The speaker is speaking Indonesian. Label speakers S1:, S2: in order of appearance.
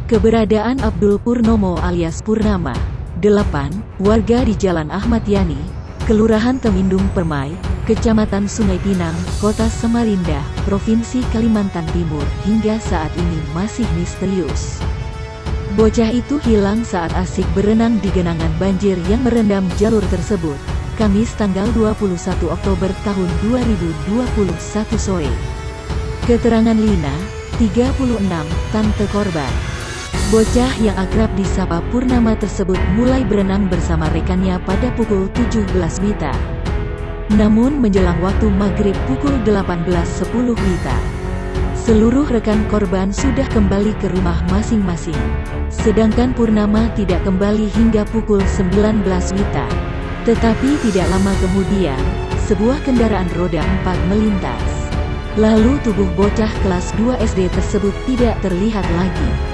S1: Keberadaan Abdul Purnomo alias Purnama, 8, warga di Jalan Ahmad Yani, Kelurahan Temindung Permai, Kecamatan Sungai Pinang, Kota Samarinda, Provinsi Kalimantan Timur, hingga saat ini masih misterius. Bocah itu hilang saat asik berenang di genangan banjir yang merendam jalur tersebut, Kamis tanggal 21 Oktober tahun 2021 sore. Keterangan Lina, 36, tante korban. Bocah yang akrab disapa Purnama tersebut mulai berenang bersama rekannya pada pukul 17 WITA. Namun menjelang waktu maghrib pukul 18.10 WITA, seluruh rekan korban sudah kembali ke rumah masing-masing. Sedangkan Purnama tidak kembali hingga pukul 19 WITA. Tetapi tidak lama kemudian, sebuah kendaraan roda 4 melintas. Lalu tubuh bocah kelas 2 SD tersebut tidak terlihat lagi.